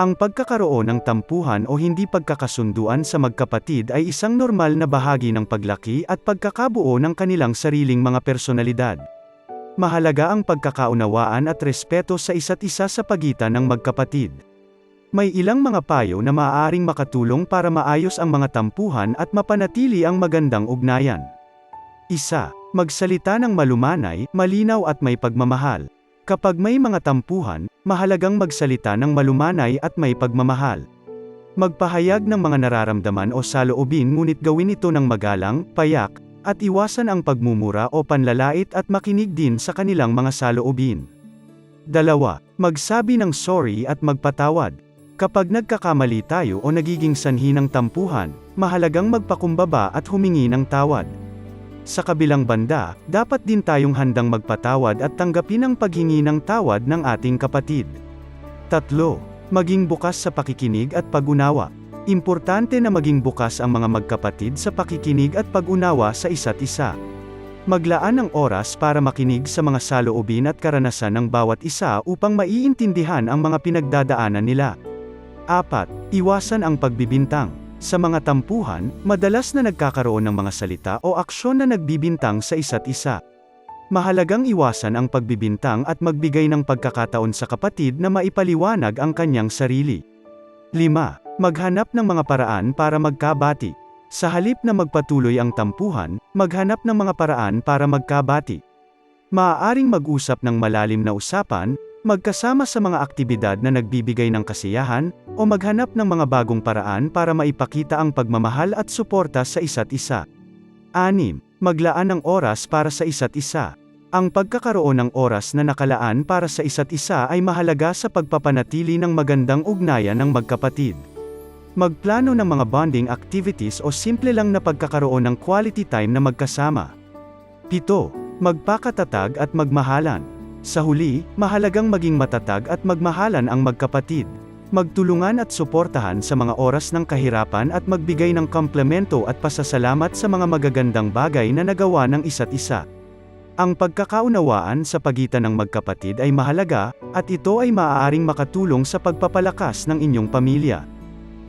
Ang pagkakaroon ng tampuhan o hindi pagkakasunduan sa magkapatid ay isang normal na bahagi ng paglaki at pagkakabuo ng kanilang sariling mga personalidad. Mahalaga ang pagkakaunawaan at respeto sa isa't isa sa pagitan ng magkapatid. May ilang mga payo na maaaring makatulong para maayos ang mga tampuhan at mapanatili ang magandang ugnayan. 1. Magsalita ng malumanay, malinaw at may pagmamahal. Kapag may mga tampuhan, mahalagang magsalita ng malumanay at may pagmamahal. Magpahayag ng mga nararamdaman o saloobin ngunit gawin ito ng magalang, payak, at iwasan ang pagmumura o panlalait at makinig din sa kanilang mga saloobin. 2. Magsabi ng sorry at magpatawad. Kapag nagkakamali tayo o nagiging sanhi ng tampuhan, mahalagang magpakumbaba at humingi ng tawad. Sa kabilang banda, dapat din tayong handang magpatawad at tanggapin ang paghingi ng tawad ng ating kapatid. 3. Maging bukas sa pakikinig at pag-unawa. Importante na maging bukas ang mga magkapatid sa pakikinig at pag-unawa sa isa't isa. Maglaan ng oras para makinig sa mga saloobin at karanasan ng bawat isa upang maiintindihan ang mga pinagdadaanan nila. 4. Iwasan ang pagbibintang. Sa mga tampuhan, madalas na nagkakaroon ng mga salita o aksyon na nagbibintang sa isa't isa. Mahalagang iwasan ang pagbibintang at magbigay ng pagkakataon sa kapatid na maipaliwanag ang kanyang sarili. 5. Maghanap ng mga paraan para magkabati. Sa halip na magpatuloy ang tampuhan, maghanap ng mga paraan para magkabati. Maaaring mag-usap ng malalim na usapan, magkasama sa mga aktibidad na nagbibigay ng kasiyahan, o maghanap ng mga bagong paraan para maipakita ang pagmamahal at suporta sa isa't isa. 6. Maglaan ng oras para sa isa't isa. Ang pagkakaroon ng oras na nakalaan para sa isa't isa ay mahalaga sa pagpapanatili ng magandang ugnayan ng magkapatid. Magplano ng mga bonding activities o simple lang na pagkakaroon ng quality time na magkasama. 7. Magpakatatag at magmahalan. Sa huli, mahalagang maging matatag at magmahalan ang magkapatid. Magtulungan at suportahan sa mga oras ng kahirapan at magbigay ng komplemento at pasasalamat sa mga magagandang bagay na nagawa ng isa't isa. Ang pagkakaunawaan sa pagitan ng magkapatid ay mahalaga, at ito ay maaaring makatulong sa pagpapalakas ng inyong pamilya.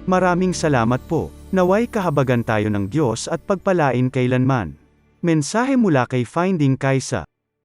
Maraming salamat po. Naway kahabagan tayo ng Diyos at pagpalain kailanman. Mensahe mula kay Finding Kaisa.